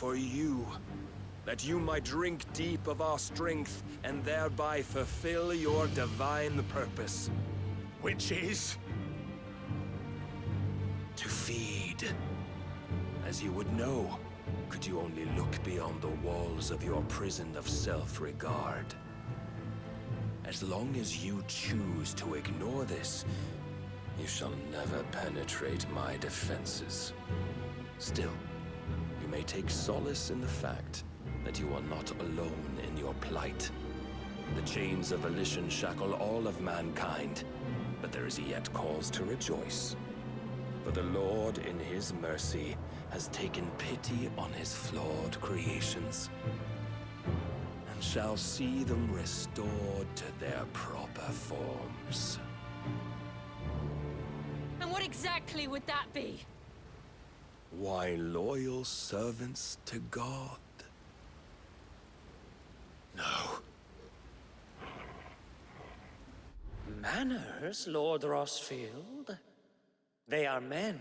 for you, that you might drink deep of our strength and thereby fulfill your divine purpose. Which is? To feed. As you would know, could you only look beyond the walls of your prison of self-regard. As long as you choose to ignore this, you shall never penetrate my defenses. Still, you may take solace in the fact that you are not alone in your plight. The chains of volition shackle all of mankind, but there is yet cause to rejoice. For the Lord, in his mercy, has taken pity on his flawed creations, and shall see them restored to their proper forms. And what exactly would that be? Why, loyal servants to God. No. Manners, Lord Rossfield? They are men,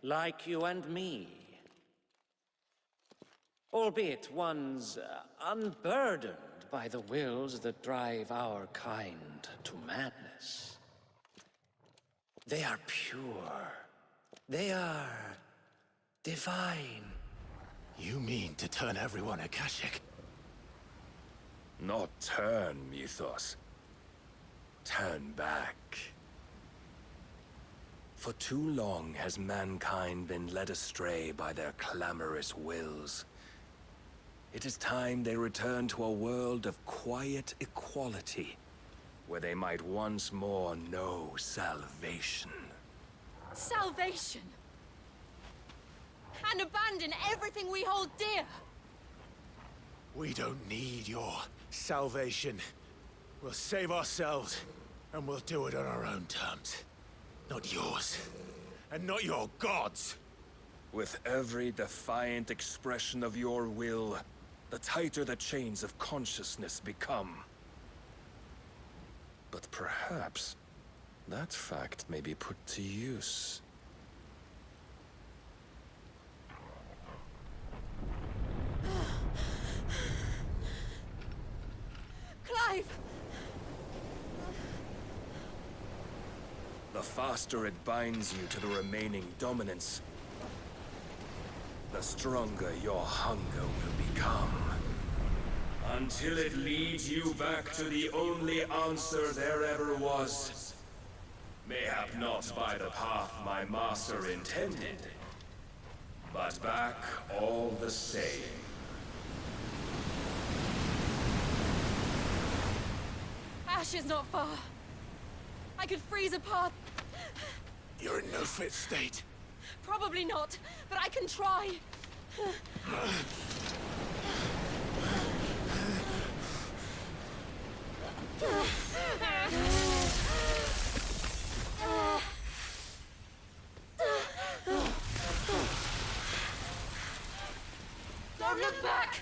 like you and me. Albeit ones unburdened by the wills that drive our kind to madness. They are pure. They are divine. You mean to turn everyone Akashic? Not turn, Mythos. Turn back. For too long has mankind been led astray by their clamorous wills. It is time they return to a world of quiet equality, where they might once more know salvation. Salvation? And abandon everything we hold dear? We don't need your salvation. We'll save ourselves, and we'll do it on our own terms. Not yours, and not your gods. With every defiant expression of your will, the tighter the chains of consciousness become. But perhaps that fact may be put to use. Clive! The faster it binds you to the remaining dominance, the stronger your hunger will become. Until it leads you back to the only answer there ever was. Mayhap not by the path my master intended, but back all the same. Ash is not far. I could freeze a path. You're in no fit state. Probably not, but I can try. Don't look back!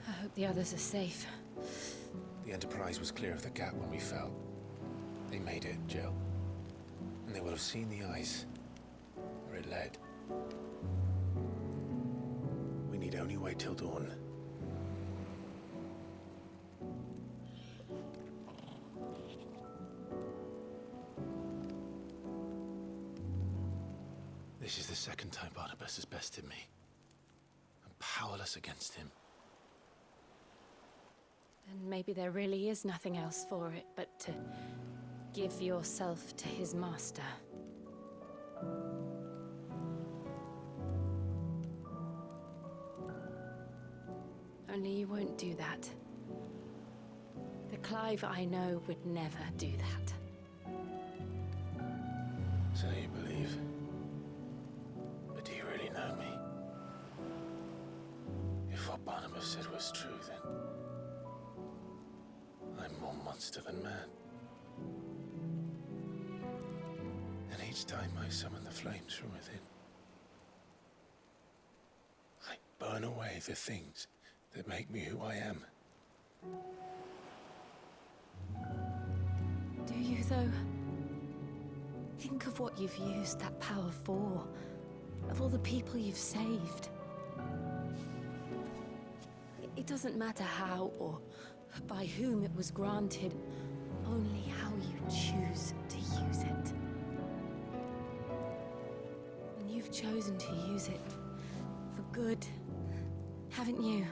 I hope the others are safe. The Enterprise was clear of the gap when we fell. They made it, Jill. And they will have seen the ice, where it led. We need only wait till dawn. This is the second time Barnabas has bested me. I'm powerless against him. Then maybe there really is nothing else for it but to give yourself to his master. Only you won't do that. The Clive I know would never do that. So you believe? But do you If what Barnabas said was true, then I'm more monster than man. And each time I summon the flames from within, I burn away the things that make me who I am. Do you, though? Think of what you've used that power for, of all the people you've saved. It doesn't matter how or by whom it was granted, only how you choose to use it. And you've chosen to use it for good, haven't you?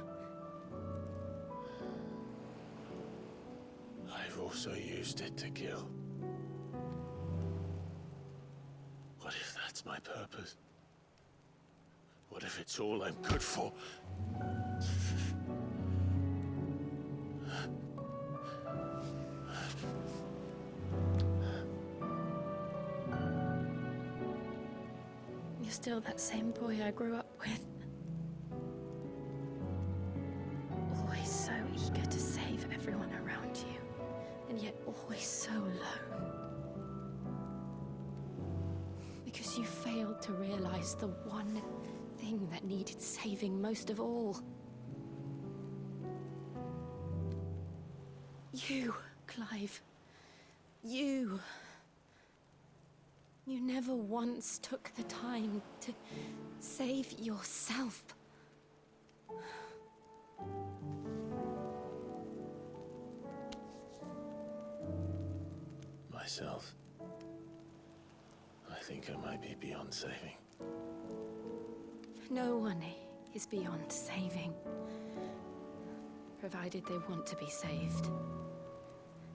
I've also used it to kill. What if that's my purpose? What if it's all I'm good for? You're still that same boy I grew up with. Always so eager to save everyone around you, and yet always so alone. Because you failed to realize the one thing that needed saving most of all. You, Clive. You. You never once took the time to save yourself. Myself? I think I might be beyond saving. No one is beyond saving, provided they want to be saved.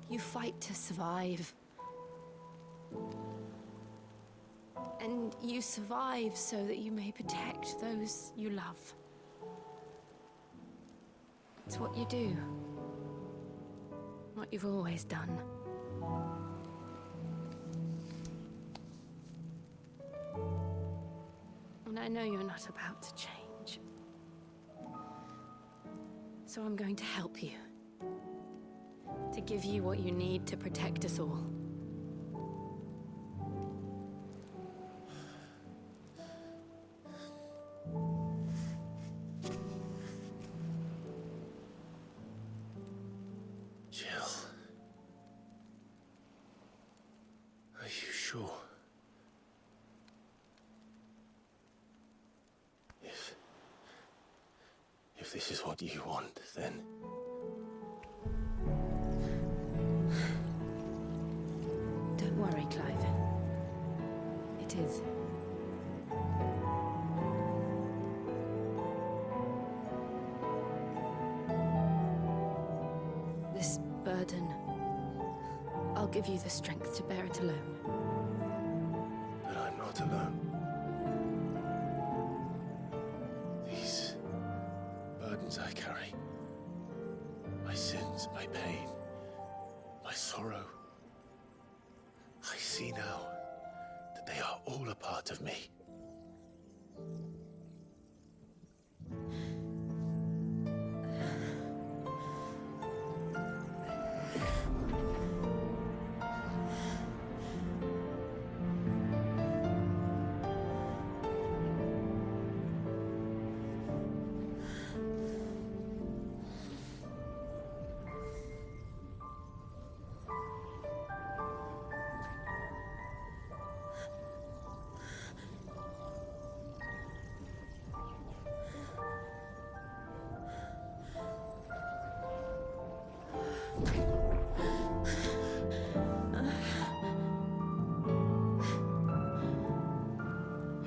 You fight to survive. And you survive so that you may protect those you love. It's what you do. What you've always done. And I know you're not about to change. So I'm going to help you. To give you what you need to protect us all. Jill. Are you sure? If this is what you want, then... Don't worry, Clive. It is. This burden, I'll give you the strength to bear it alone. But I'm not alone. These burdens I carry, my sins, my pain, my sorrow, I see now that they are all a part of me.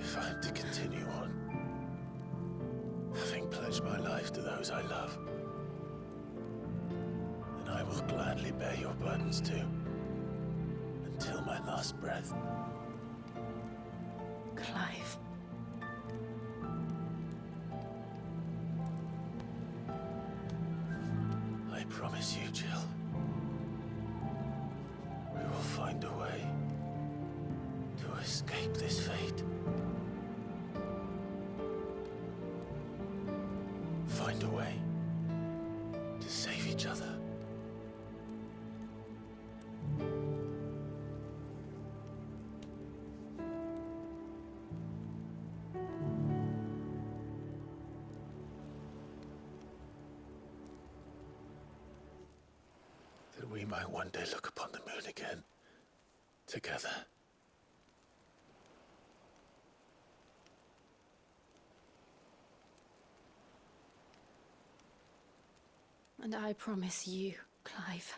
If I'm to continue on, having pledged my life to those I love, then I will gladly bear your burdens too, until my last breath. Clive. I promise you, Jill, we will find a way to escape this fate. Find find a way to save each other. That we might one day look upon the moon again, together. And I promise you, Clive,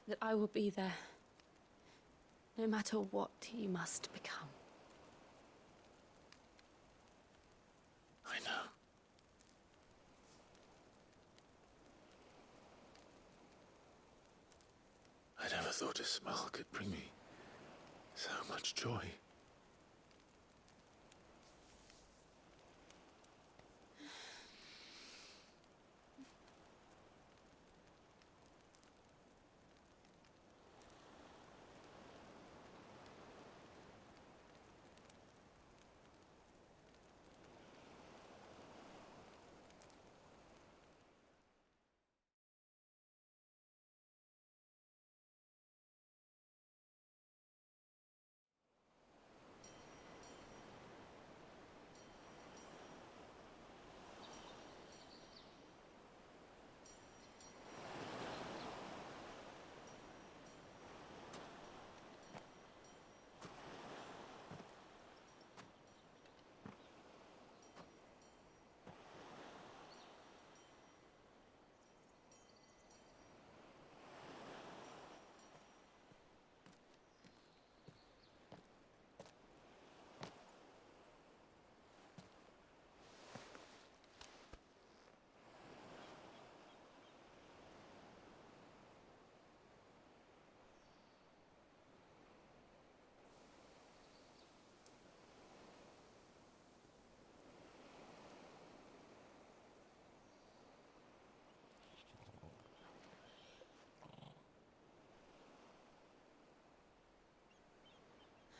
that I will be there, no matter what you must become. I know. I never thought a smile could bring me so much joy.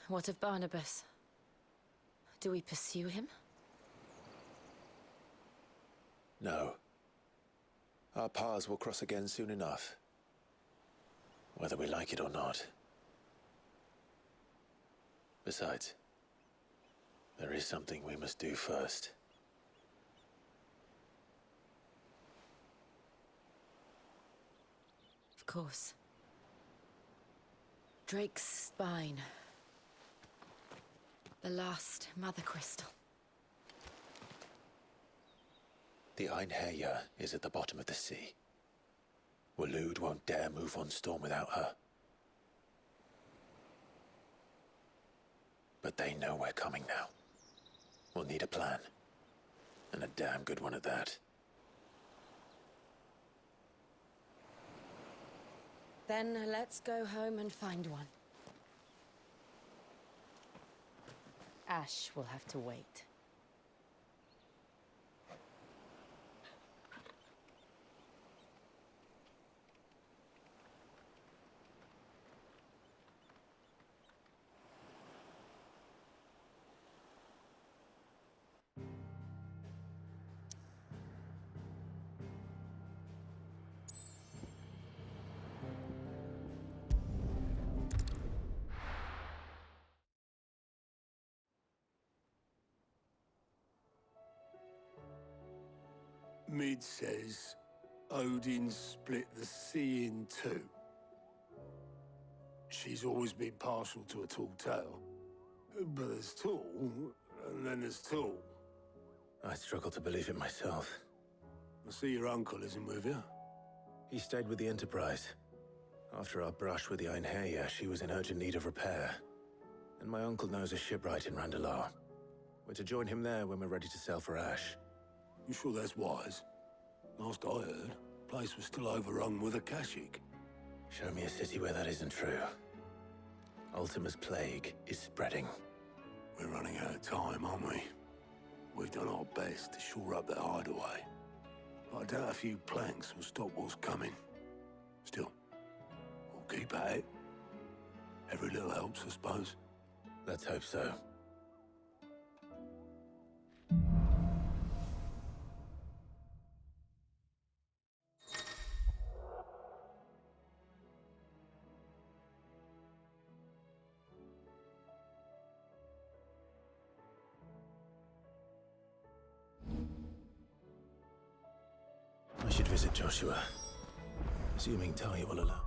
What of Barnabas? Do we pursue him? No. Our paths will cross again soon enough. Whether we like it or not. Besides, there is something we must do first. Of course. Drake's spine. The last Mother Crystal. The Einherjar is at the bottom of the sea. Waloed won't dare move on Storm without her. But they know we're coming now. We'll need a plan. And a damn good one at that. Then let's go home and find one. Ash will have to wait. Mid says Odin split the sea in two. She's always been partial to a tall tale. But there's tall, and then there's tall. I struggle to believe it myself. I see your uncle isn't with you. He stayed with the Enterprise. After our brush with the Einherjar, she was in urgent need of repair. And my uncle knows a shipwright in Randalar. We're to join him there when we're ready to sail for Ash. You sure that's wise? Last I heard, the place was still overrun with Akashic. Show me a city where that isn't true. Ultima's plague is spreading. We're running out of time, aren't we? We've done our best to shore up that hideaway. But I doubt a few planks will stop what's coming. Still, we'll keep at it. Every little helps, I suppose. Let's hope so. We should visit Joshua. Assuming Talia will allow.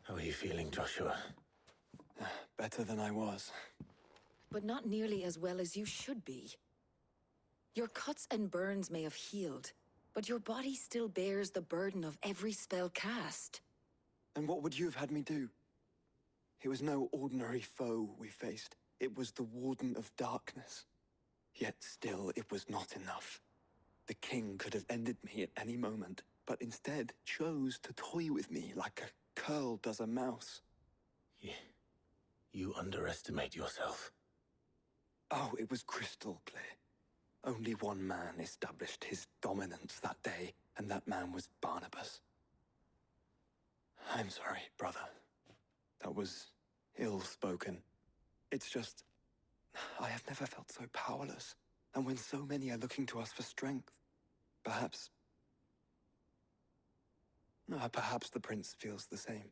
How are you feeling, Joshua? Better than I was. But not nearly as well as you should be. Your cuts and burns may have healed, but your body still bears the burden of every spell cast. And what would you have had me do? It was no ordinary foe we faced. It was the Warden of Darkness. Yet still, it was not enough. The king could have ended me at any moment, but instead chose to toy with me like a curl does a mouse. You underestimate yourself. Oh, it was crystal clear. Only one man established his dominance that day, and that man was Barnabas. I'm sorry, brother. That was ill-spoken. It's just, I have never felt so powerless. And when so many are looking to us for strength, perhaps the prince feels the same.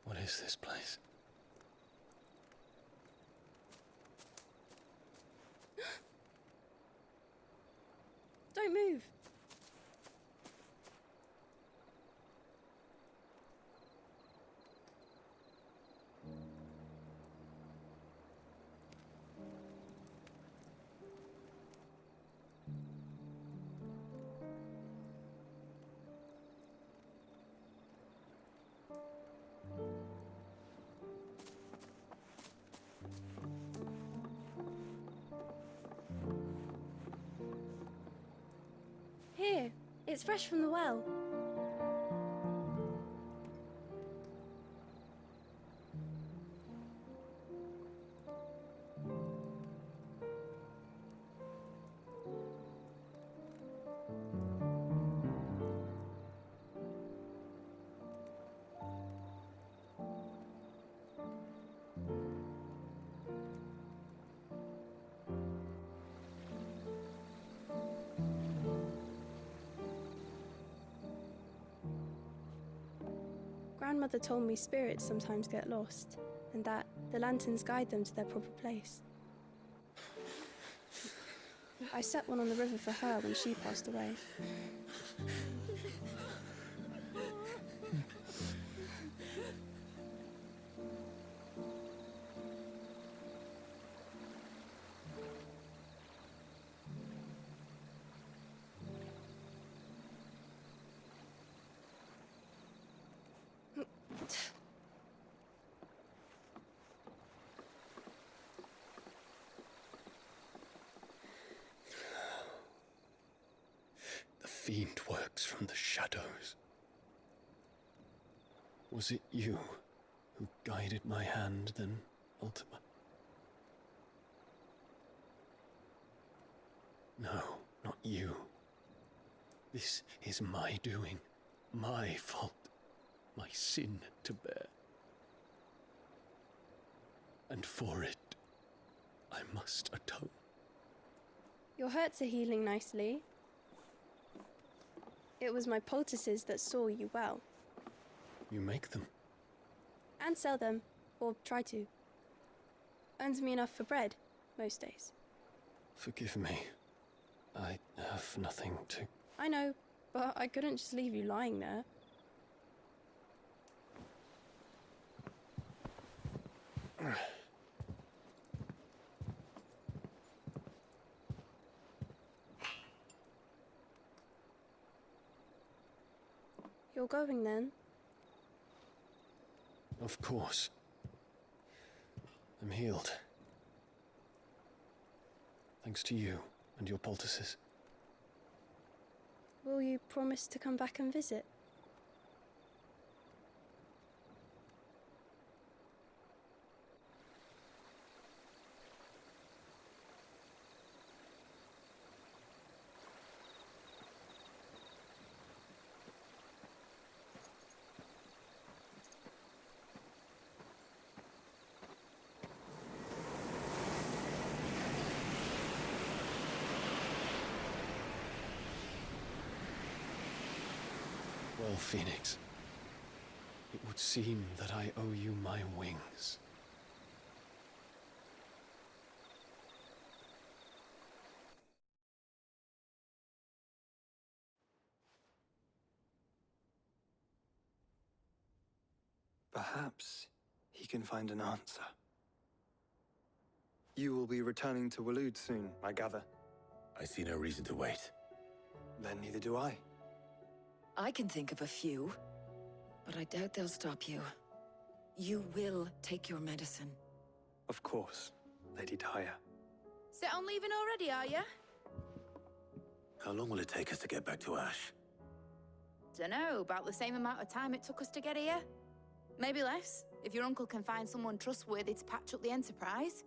What is this place? Don't move. Here, it's fresh from the well. Grandmother told me spirits sometimes get lost, and that the lanterns guide them to their proper place. I set one on the river for her when she passed away. The fiend works from the shadows. Was it you who guided my hand, then, Ultima? No, not you. This is my doing, my fault, my sin to bear. And for it, I must atone. Your hurts are healing nicely. It was my poultices that saw you well. You make them? And sell them, or try to. Earns me enough for bread, most days. Forgive me. I have nothing to... I know, but I couldn't just leave you lying there. You're going then? Of course. I'm healed. Thanks to you and your poultices. Will you promise to come back and visit? Well, Phoenix, it would seem that I owe you my wings. Perhaps he can find an answer. You will be returning to Waloed soon, I gather. I see no reason to wait. Then neither do I. I can think of a few, but I doubt they'll stop you. You will take your medicine. Of course, Lady Daya. Set on leaving already, are you? How long will it take us to get back to Ash? Dunno, about the same amount of time it took us to get here. Maybe less, if your uncle can find someone trustworthy to patch up the Enterprise.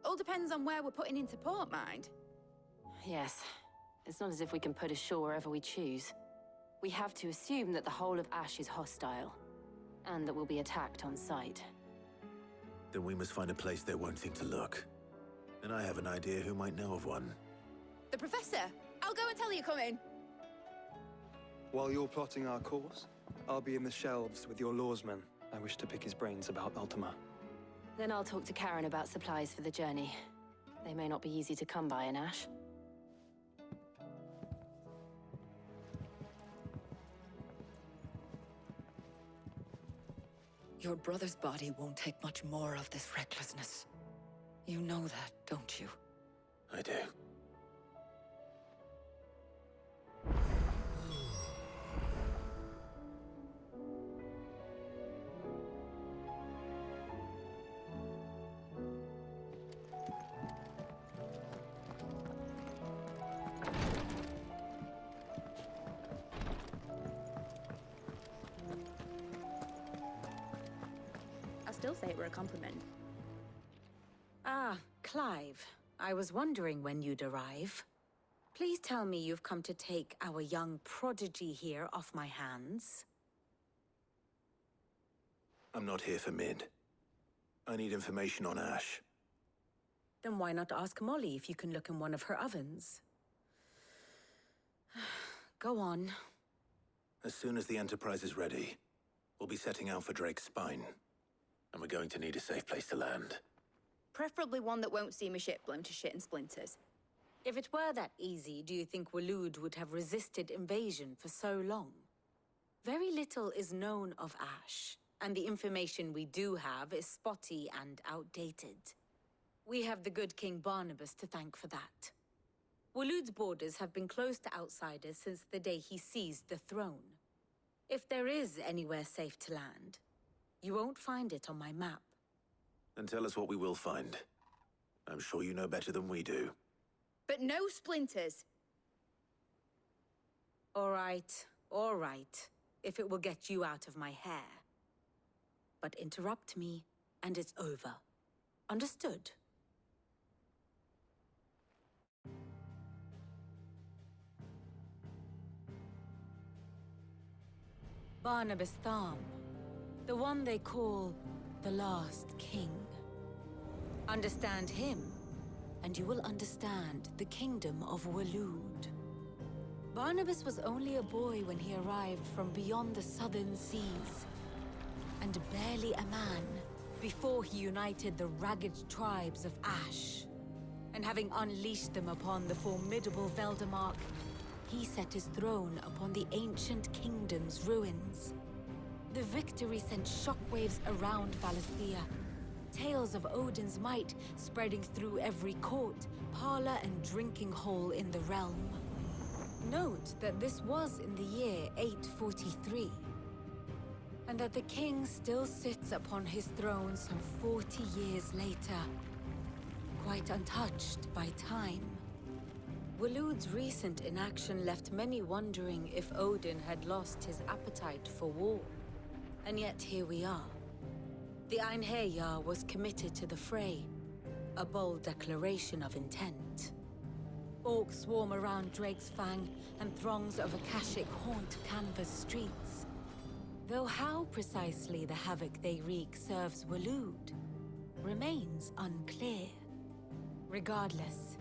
All depends on where we're putting into port, mind. Yes. It's not as if we can put ashore wherever we choose. We have to assume that the whole of Ash is hostile, and that we'll be attacked on sight. Then we must find a place they won't think to look. And I have an idea who might know of one. The Professor! I'll go and tell you coming! While you're plotting our course, I'll be in the shelves with your lawsman. I wish to pick his brains about Ultima. Then I'll talk to Karen about supplies for the journey. They may not be easy to come by in Ash. Your brother's body won't take much more of this recklessness. You know that, don't you? I do. Still say it were a compliment. Ah, Clive. I was wondering when you'd arrive. Please tell me you've come to take our young prodigy here off my hands. I'm not here for Mid. I need information on Ash. Then why not ask Molly if you can look in one of her ovens? Go on. As soon as the Enterprise is ready, we'll be setting out for Drake's Spine. And we're going to need a safe place to land. Preferably one that won't see my ship blown to shit and splinters. If it were that easy, do you think Waloed would have resisted invasion for so long? Very little is known of Ash, and the information we do have is spotty and outdated. We have the good King Barnabas to thank for that. Waloed's borders have been closed to outsiders since the day he seized the throne. If there is anywhere safe to land, you won't find it on my map. Then tell us what we will find. I'm sure you know better than we do. But no splinters! All right. If it will get you out of my hair. But interrupt me, and it's over. Understood? Barnabas Tharm. The one they call the Last King. Understand him, and you will understand the kingdom of Waloed. Barnabas was only a boy when he arrived from beyond the southern seas. and barely a man, before he united the ragged tribes of Ash. And having unleashed them upon the formidable Veldemark, he set his throne upon the ancient kingdom's ruins. The victory sent shockwaves around Valisthea, tales of Odin's might spreading through every court, parlor, and drinking hole in the realm. Note that this was in the year 843, and that the king still sits upon his throne some 40 years later, quite untouched by time. Waloed's recent inaction left many wondering if Odin had lost his appetite for war. And yet here we are. The Einherjar was committed to the fray, a bold declaration of intent. Orcs swarm around Drake's Fang, and throngs of Akashic haunt Canva's streets. Though how precisely the havoc they wreak serves Waloed remains unclear. Regardless,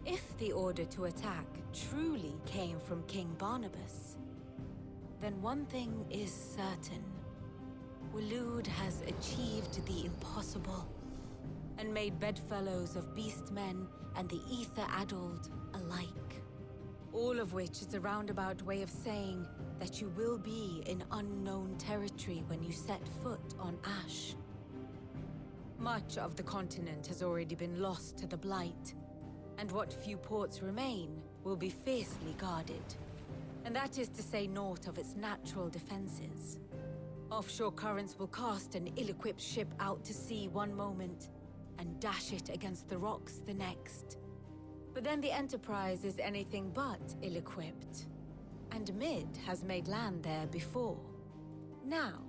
if the order to attack truly came from King Barnabas, then one thing is certain. Waloed has achieved the impossible, and made bedfellows of beastmen and the ether-addled alike. All of which is a roundabout way of saying that you will be in unknown territory when you set foot on Ash. Much of the continent has already been lost to the Blight, and what few ports remain will be fiercely guarded. And that is to say naught of its natural defenses. Offshore currents will cast an ill-equipped ship out to sea one moment, and dash it against the rocks the next. But then the Enterprise is anything but ill-equipped, and Mid has made land there before. Now,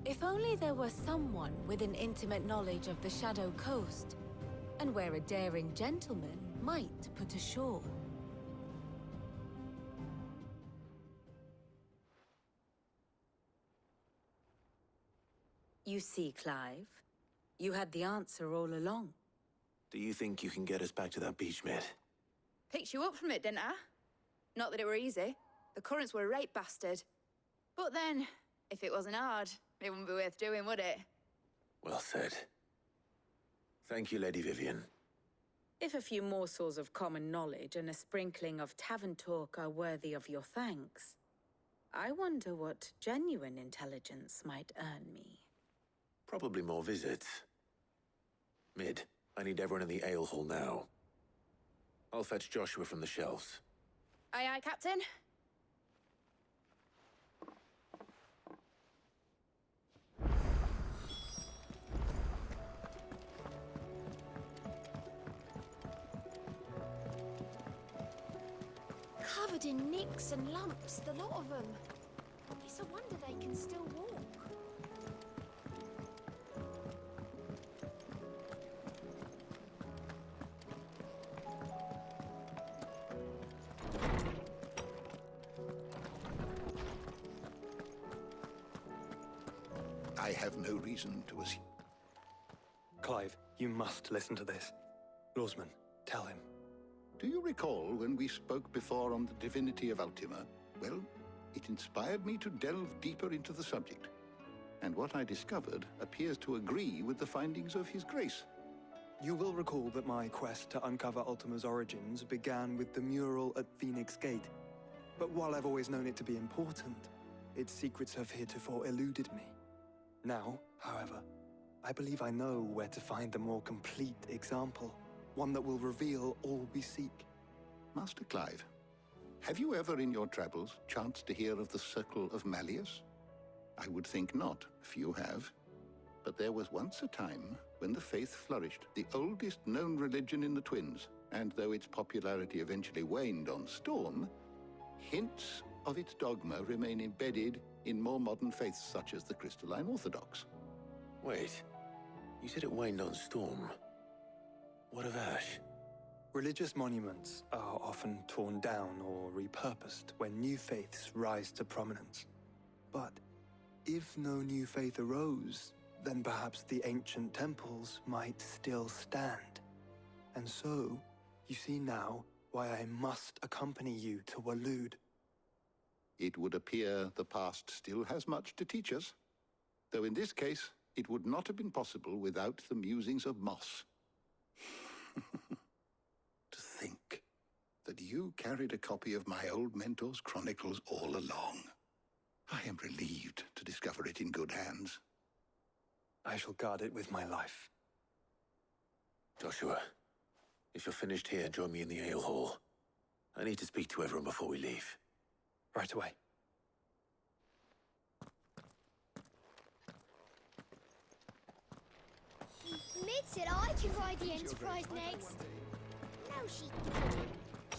if only there were someone with an intimate knowledge of the Shadow Coast, and where a daring gentleman might put ashore. You see, Clive, you had the answer all along. Do you think you can get us back to that beach, Mid? Picked you up from it, didn't I? Not that it were easy. The currents were a right bastard. But then, if it wasn't hard, it wouldn't be worth doing, would it? Well said. Thank you, Lady Vivian. If a few morsels of common knowledge and a sprinkling of tavern talk are worthy of your thanks, I wonder what genuine intelligence might earn me. Probably more visits. Mid, I need everyone in the ale hall now. I'll fetch Joshua from the shelves. Aye, aye, Captain. Covered in nicks and lumps, the lot of them. It's a wonder they can still walk. I have no reason to assume. Clive, you must listen to this. Lawsman, tell him. Do you recall when we spoke before on the divinity of Ultima? Well, it inspired me to delve deeper into the subject. And what I discovered appears to agree with the findings of His Grace. You will recall that my quest to uncover Ultima's origins began with the mural at Phoenix Gate. But while I've always known it to be important, its secrets have heretofore eluded me. Now, however, I believe I know where to find the more complete example. One that will reveal all we seek. Master Clive, have you ever in your travels chanced to hear of the Circle of Malleus? I would think not, few have. But there was once a time when the faith flourished, the oldest known religion in the Twins, and though its popularity eventually waned on Storm, hints of its dogma remain embedded in more modern faiths such as the Crystalline Orthodox. Wait, you said it waned on Storm. What of Ash? Religious monuments are often torn down or repurposed when new faiths rise to prominence. But if no new faith arose, then perhaps the ancient temples might still stand. And so, you see now why I must accompany you to Waloed. It would appear the past still has much to teach us. Though in this case, it would not have been possible without the musings of Moss. To think that you carried a copy of my old mentor's chronicles all along. I am relieved to discover it in good hands. I shall guard it with my life. Joshua, if you're finished here, join me in the ale hall. I need to speak to everyone before we leave. Right away. Mid said I could ride the Enterprise next. No, she didn't.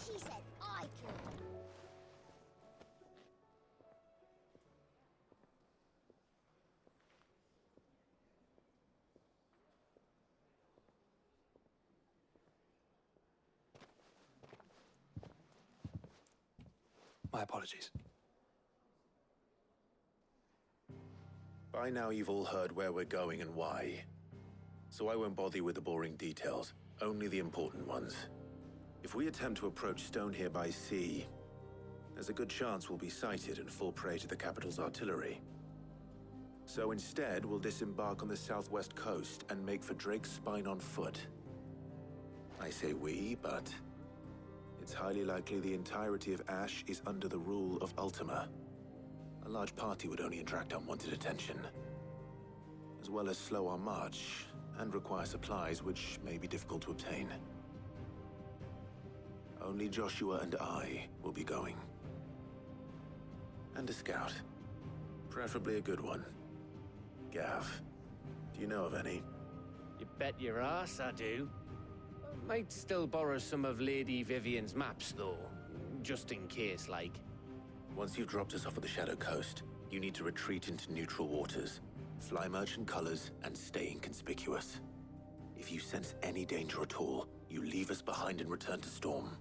She said I could. My apologies. By now you've all heard where we're going and why. So I won't bother you with the boring details, only the important ones. If we attempt to approach Stone here by sea, there's a good chance we'll be sighted and fall prey to the capital's artillery. So instead, we'll disembark on the southwest coast and make for Drake's Spine on foot. I say we, but it's highly likely the entirety of Ash is under the rule of Ultima. A large party would only attract unwanted attention, as well as slow our march and require supplies which may be difficult to obtain. Only Joshua and I will be going. And a scout. Preferably a good one. Gav, do you know of any? You bet your ass I do. Might still borrow some of Lady Vivian's maps, though. Just in case, like. Once you've dropped us off at the Shadow Coast, you need to retreat into neutral waters, fly merchant colors, and stay inconspicuous. If you sense any danger at all, you leave us behind and return to Storm.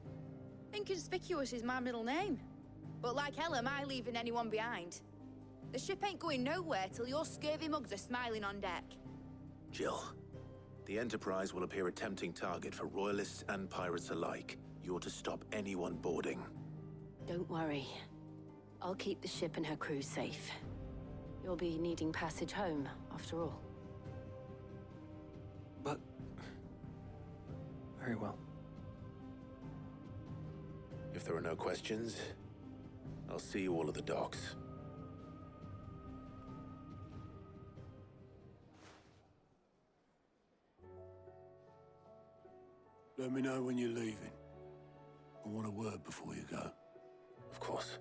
Inconspicuous is my middle name. But like hell am I leaving anyone behind. The ship ain't going nowhere till your scurvy mugs are smiling on deck. Jill, the Enterprise will appear a tempting target for royalists and pirates alike. You're to stop anyone boarding. Don't worry. I'll keep the ship and her crew safe. You'll be needing passage home, after all. But... very well. If there are no questions, I'll see you all at the docks. Let me know when you're leaving. I want a word before you go. Of course.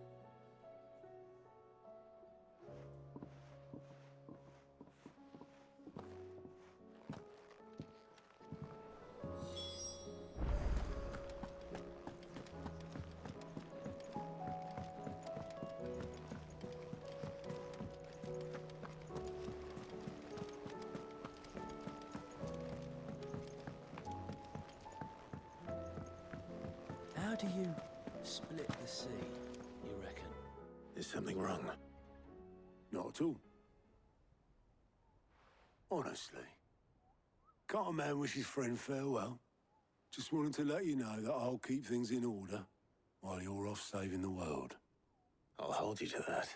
How do you split the sea, you reckon? Is something wrong? Not at all. Honestly. Can't a man wish his friend farewell? Just wanted to let you know that I'll keep things in order while you're off saving the world. I'll hold you to that.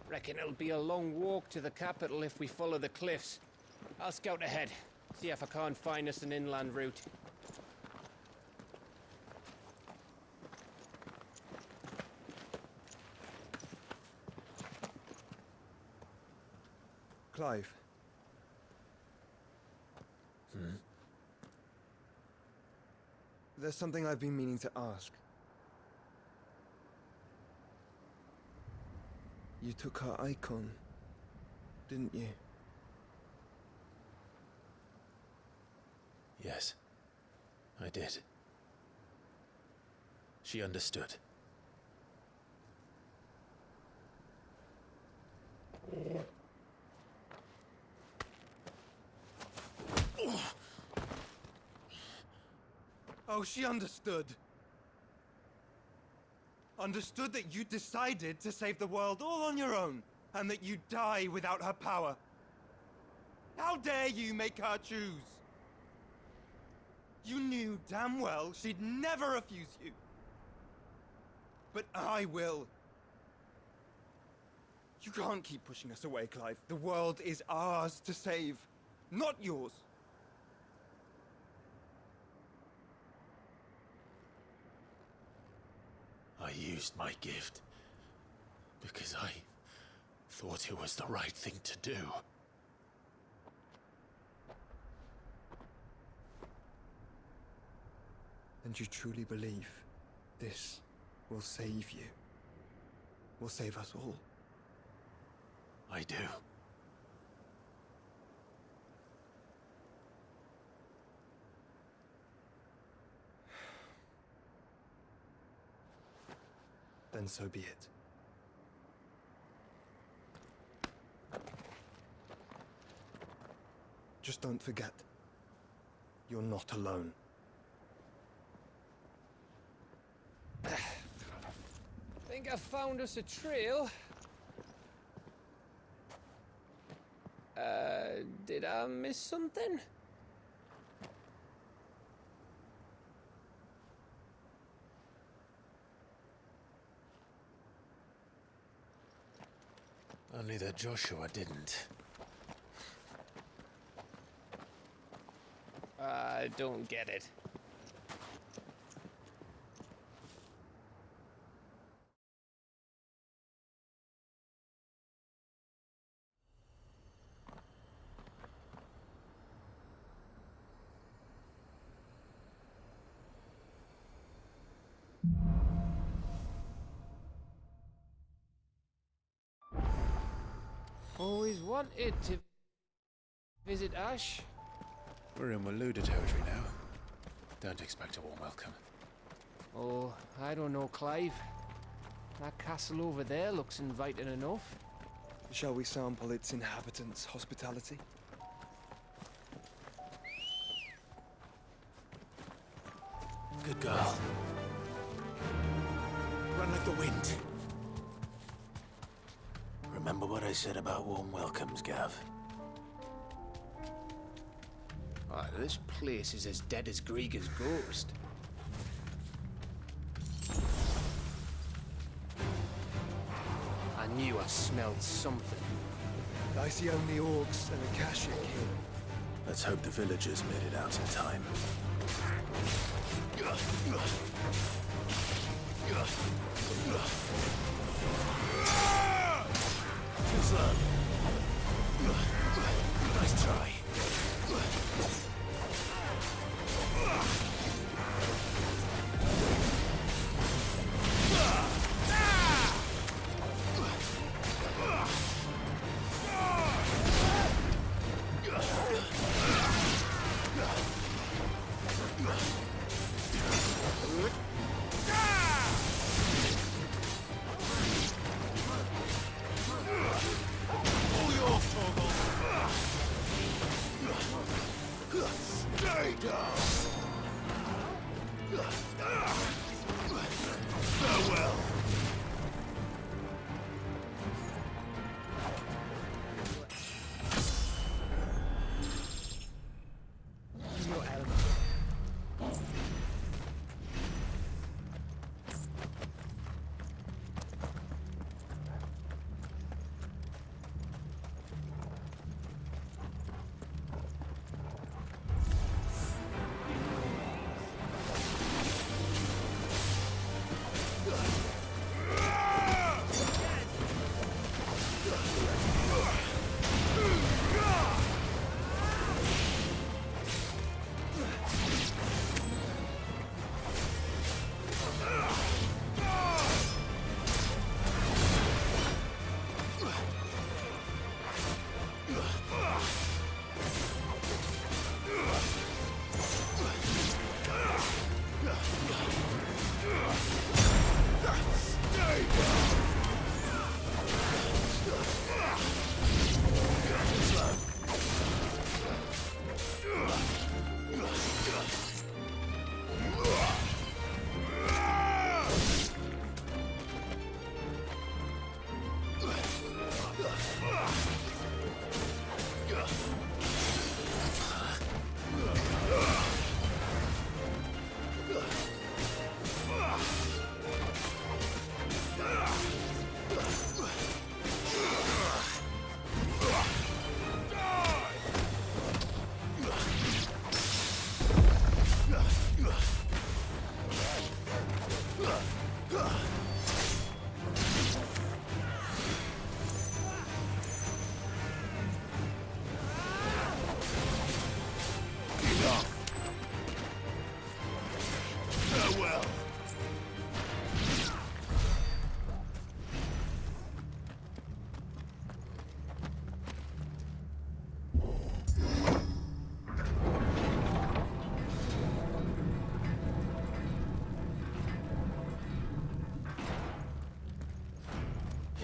Reckon it'll be a long walk to the capital if we follow the cliffs. I'll scout ahead, see if I can't find us an inland route. Clive. There's something I've been meaning to ask. You took her icon, didn't you? Yes, I did. She understood. Oh, she understood. Understood that you decided to save the world all on your own, and that you'd die without her power. How dare you make her choose? You knew damn well she'd never refuse you. But I will. You can't keep pushing us away, Clive. The world is ours to save, not yours. I used my gift because I thought it was the right thing to do. And you truly believe this will save you? Will save us all? I do. Then so be it. Just don't forget, you're not alone. Think I found us a trail. Did I miss something? Only that Joshua didn't. I don't get it. Always wanted to visit Ash. We're in Waluda territory now. Don't expect a warm welcome. Oh, I don't know, Clive. That castle over there looks inviting enough. Shall we sample its inhabitants' hospitality? Good girl. Run like the wind. Remember what I said about warm welcomes, Gav? This place is as dead as Greagor's ghost. I knew I smelled something. I see only orcs and a Akashic here. Let's hope the villagers made it out in time. Nice try.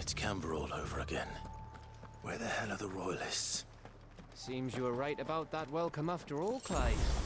It's Camber all over again. Where the hell are the Royalists? Seems you were right about that welcome after all, Clive.